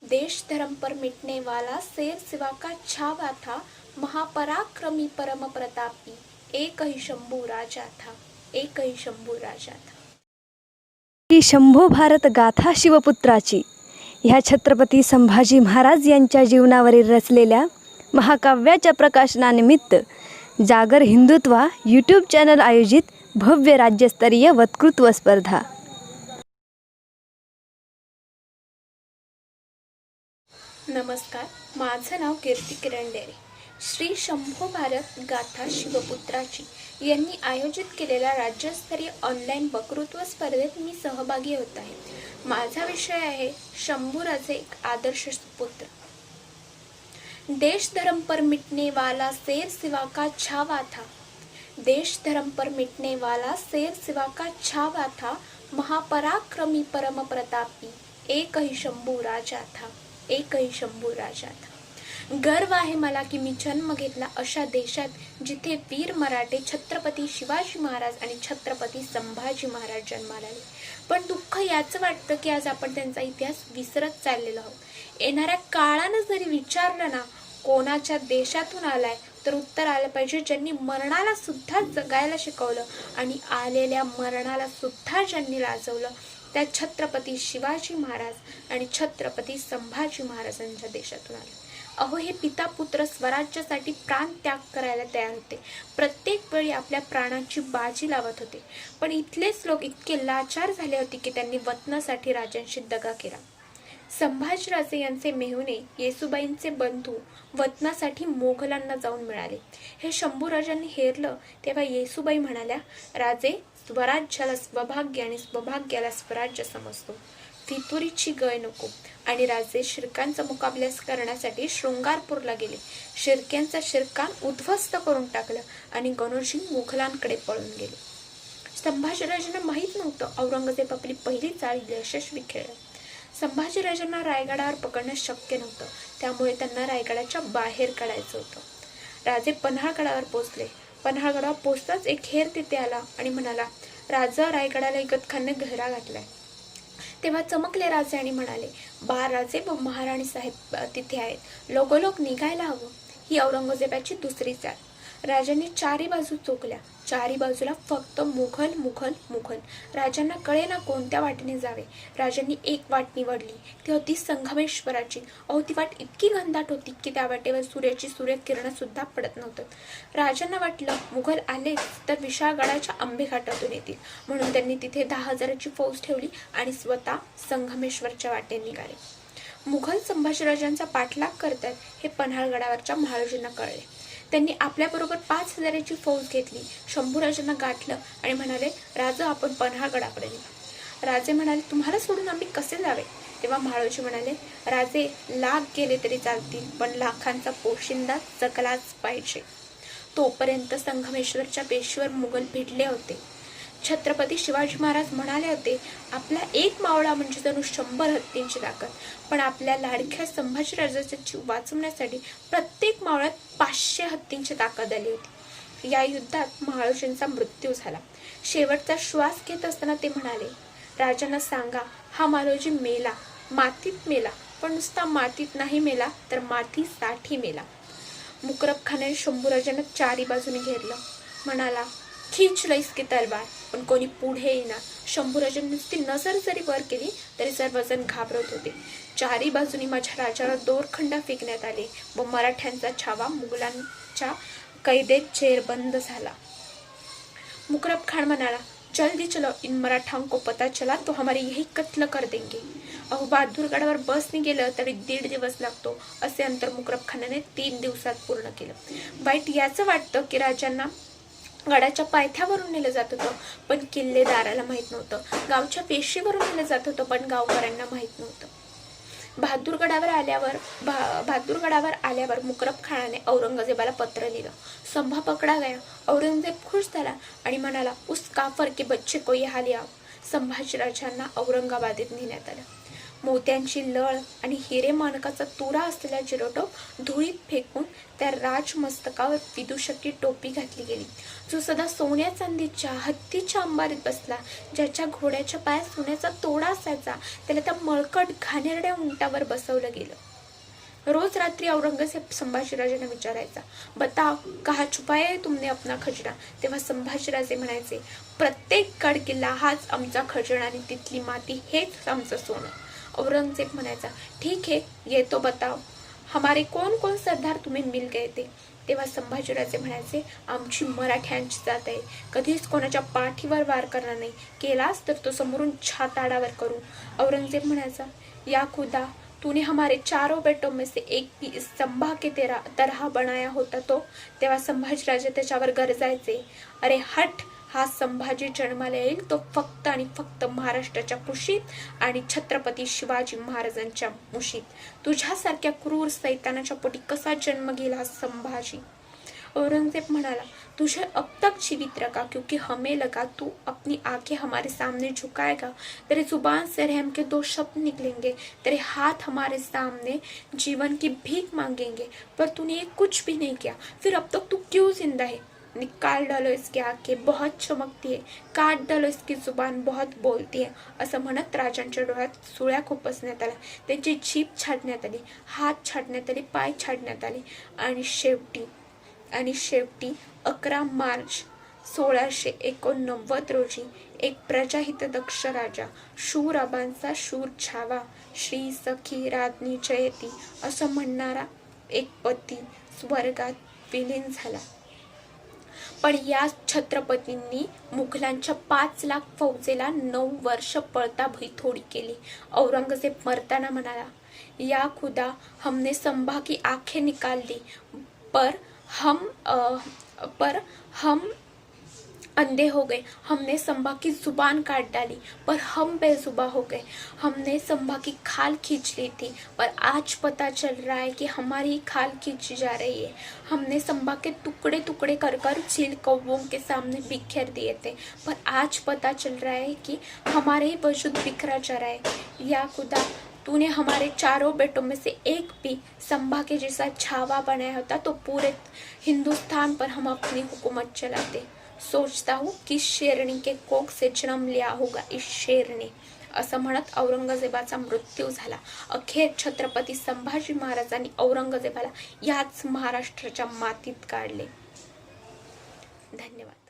देश धर्म पर मिटने वाला शेर शिवा का छावा था, महापराक्रमी परम प्रतापी, एक ही शंभू राजा था, एक ही शंभू राजा था। ही शंभो भारत गाथा शिवपुत्राची ह्या छत्रपती संभाजी महाराज यांच्या जीवनावरील रचलेल्या महाकाव्याच्या प्रकाशनानिमित्त जागर हिंदुत्वा यूट्यूब चॅनल आयोजित भव्य राज्यस्तरीय वक्तृत्व स्पर्धा। नमस्कार, माझं नाव कीर्ती किरण डेरे। श्री शंभो भारत गाथा शिवपुत्राची यांनी आयोजित केलेल्या राज्यस्तरीय ऑनलाईन वक्तृत्व स्पर्धेत मी सहभागी होत आहे। माझा विषय आहे शंभूराजे एक आदर्श पुत्र। देश धर्म पर मिटने वाला शेर शिवा का छावा था, देश धर्म पर मिटने वाला शेर शिवा का छावा था, महापराक्रमी परम प्रतापी, एक ही शंभू राजा था, एक ही शंभू राजा था। गर्व आहे मला की मी जन्म घेतला अशा देशात जिथे वीर मराठे छत्रपती शिवाजी महाराज आणि छत्रपती संभाजी महाराज जन्माला आले। पण दुःख याचं वाटतं की आज आपण त्यांचा इतिहास विसरत चाललेलो आहोत। येणाऱ्या काळानं जरी विचारलं ना कोणाच्या देशातून आलाय, तर उत्तर आलं पाहिजे ज्यांनी मरणाला सुद्धा जगायला शिकवलं आणि आलेल्या मरणाला सुद्धा ज्यांनी लाजवलं, त्या छत्रपती शिवाजी महाराज आणि छत्रपती संभाजी महाराजांच्या देशातून आले। अहो, हे पिता पुत्र स्वराज्यासाठी प्राण त्याग करायला तयार होते, प्रत्येक वेळी आपल्या प्राणाची बाजी लावत होते। पण इथलेच लोक इतके लाचार झाले होते की त्यांनी वतनासाठी राजांशी दगा केला। संभाजीराजे यांचे मेहुणे येसुबाईंचे बंधू वतनासाठी मोगलांना जाऊन मिळाले। हे शंभूराजांनी हेरलं तेव्हा येसुबाई म्हणाल्या, राजे, स्वराज्याला स्वभाग्य आणि स्वभाग्याला स्वराज्य समजतो, फितुरीची गय नको। आणि राजे शिर्कांचा मुकाबला करण्यासाठी शृंगारपूरला गेले। शिर्क्यांचा शिरकान उद्ध्वस्त करून टाकलं आणि गणोजी मुघलांकडे पळून गेले। संभाजीराजांना माहीत नव्हतं औरंगजेब आपली पहिली चाल यशस्वी खेळला। संभाजीराजांना रायगडावर पकडणं शक्य नव्हतं, त्यामुळे त्यांना रायगडाच्या बाहेर काढायचं होतं। राजे पन्हाळगडावर पोहोचले। पन्हाळगडावर पोहोचताच एक हेर तिथे आला आणि म्हणाला, राजा रायगडाला इगतखाने घरा घातलाय। तेव्हा चमकले राजे आणि म्हणाले, राजे व महाराणी साहेब तिथे आहेत, लोगोलोग निघायला हवं। ही औरंगजेबाची दुसरी चाल। राजांनी चारी बाजू चोखल्या, चारी बाजूला फक्त मुघल मुघल मुघल। राजांना कळेना कोणत्या वाटेने जावे। राजांनी एक वाट निवडली, ती होती संगमेश्वराची। अहो, ती वाट इतकी घनदाट होती की त्या वाटेवर सूर्याची सूर्यकिरण सुद्धा पडत नव्हतं। राजांना वाटलं मुघल आले तर विशाळगडाच्या आंबेघाटातून येतील, म्हणून त्यांनी तिथे 10,000ची फौज ठेवली आणि स्वतः संगमेश्वरच्या वाटेने निघाले। मुघल संभाजीराजांचा पाठलाग करतात हे पन्हाळगडावरच्या महाराजांना कळले। त्यांनी आपल्याबरोबर 5,000ची फौज घेतली, शंभूराजांना गाठलं आणि म्हणाले, राजा, आपण पन्हाळगडाकडे निघा। राजे म्हणाले, तुम्हाला सोडून आम्ही कसे जावे? तेव्हा महाराज म्हणाले, राजे, लाख गेले तरी चालतील, पण लाखांचा पोशिंदा जगलाच पाहिजे। तोपर्यंत संगमेश्वरच्या पेशीवर मुघल भिडले होते। छत्रपती शिवाजी महाराज म्हणाले होते, आपला एक मावळा म्हणजे जणू 100 हत्तींची ताकद। पण आपल्या लाडक्या संभाजीराजाचा जीव वाचवण्यासाठी प्रत्येक मावळ्यात 500 हत्तींची ताकद आली होती। या युद्धात महाराजांचा मृत्यू झाला। शेवटचा श्वास घेत असताना ते म्हणाले, राजांना सांगा, हा मालोजी मेला, मातीत मेला, पण नुसता मातीत नाही मेला तर मातीसाठी मेला। मुकरबखानाने शंभूराजांना चारी बाजूने घेरलं, म्हणाला, खींच लो इसकी तलवार, पण कोणी पुढे येईना। शंभूराजांनी नुसती नजर जरी वर केली तरी सर्वजण घाबरत होते। चारी बाजूनी माझ्या राजाला दोरखंड फेकण्यात आले व मराठ्यांचा छावा मुघलांच्या कैदेत जेरबंद झाला। मुकरब खान म्हणाला, जल्दी चलो, इन मराठाओं को पता चला तो हमारी यही कत्ल कर देंगे। अहो, बहादूरगडावर बसने गेलं तरी 1.5 दिवस लागतो, असे अंतर मुकरब खानाने 3 दिवसात पूर्ण केलं। वाईट याचं वाटतं की राजांना गडाच्या पायथ्यावरून नेलं जात होतं, पण किल्लेदाराला माहित नव्हतं। गावच्या पेशीवरून नेलं जात होतं, पण गावकऱ्यांना माहित नव्हतं। बहादूरगडावर आल्यावर मुकरब खानाने औरंगजेबाला पत्र लिहिलं, संभा पकडा गया। औरंगजेब खुश झाला आणि म्हणाला, उस काफर के बच्चे को यहाँ ले आओ। संभाजीराजांना औरंगाबादेत नेण्यात आलं। मोत्यांची लळ आणि हिरे माणकाचा तुरा असलेला जिरोटोप धुळीत फेकून त्या राजमस्तकावर विदूषकी टोपी घातली गेली. जो सदा सोन्या चांदीच्या हत्तीच्या अंबारीत बसला, ज्याच्या घोड्याच्या पायात सोन्याचा तोडा असायचा, त्याला त्या मळकट घाणेरड्या उंटावर बसवलं गेलं. रोज रात्री औरंगजेब संभाजीराजांना विचारायचा, बताव कहा छुपाया है तुमने अपना खजिना. तेव्हा संभाजीराजे म्हणायचे, प्रत्येक गड किल्ला हाच आमचा खजिना आणि तिथली माती हेच आमचं सोनं. औरंगजेब म्हणायचा, ठीक है ये तो बताव, हमारे कौन कौन सरदार तुम्हें मिल गए थे. तेव्हा संभाजीराजे म्हणायचे, आमची मराठ्यांची जात आहे, कधीच कोणाच्या पाठीवर वार करणार नाही, केलास तर तो समोरून छाताडावर करू. औरंगजेब म्हणायचा, या खुदा तूने हमारे चारों बेटों में से एक भी इस संभा के तरह बनाया होता तो. तेव्हा संभाजीराजे त्याच्यावर गरजायचे, अरे हट, हा संभाजी जन्माला येईल तो फक्त आणि फक्त महाराष्ट्राच्या कुशीत आणि छत्रपती शिवाजी महाराजांच्या मुशीत. तुझ्यासारख्या क्रूर सैतानाच्या पोटी कसा जन्म गेला संभाजी. औरंगजेब म्हणाला, तुझे अब तक जीवित रखा क्योंकि हमें लगा तू अपनी आंखें हमारे सामने झुकाएगा, तेरे जुबान से रहम के दो शब्द निकलेंगे, तेरे हाथ हमारे सामने जीवन की भीख मांगेंगे, पर तूने ये कुछ भी नहीं किया, फिर अब तक तू क्यों जिंदा है. निकाल डालो इसकी आंखें बहुत चमकती है, काट डालो इसकी जुबान बहुत बोलती है. असं म्हणत राजांच्या डोळ्यात सुळ्या खुपसण्यात आल्या, त्यांची जीभ छाडण्यात आली, हात छाडण्यात आले, पाय छाडण्यात आले आणि शेवटी 11 मार्च 1689 रोजी एक प्रजाहितदक्ष राजा, शूर आबांचा शूर छावा, श्री सखी राज्ञी जयती असं म्हणणारा एक पती स्वर्गात विलीन झाला. पण या छत्रपतींनी मुघलांच्या 5 लाख फौजेला 9 वर्ष पळता भुईथोडी केली. औरंगजेब मरताना म्हणाला, या खुदा हमने संभा की आंखें निकाल दी, पर हम अंधे हो गए. हमने संभा की जुबान काट डाली पर हम बेजुबा हो गए. हमने संभा की खाल खींच ली थी पर आज पता चल रहा है कि हमारी खाल खींची जा रही है. हमने संभा के टुकड़े टुकड़े कर कर चील कौवों के सामने बिखेर दिए थे, पर आज पता चल रहा है कि हमारे ही वजूद बिखरा जा रहा है. या खुदा तूने हमारे चारों बेटों में से एक भी संभा के जैसा छावा बनाया होता तो पूरे हिंदुस्तान पर हम अपनी हुकूमत चलाते. सोचता हूँ कि शेरनी के कोख से जन्म लिया होगा इस शेर ने. असं म्हणत औरंगजेबाचा मृत्यू झाला. अखेर छत्रपती संभाजी महाराजांनी औरंगजेबाला याच महाराष्ट्राच्या मातीत काढले. धन्यवाद.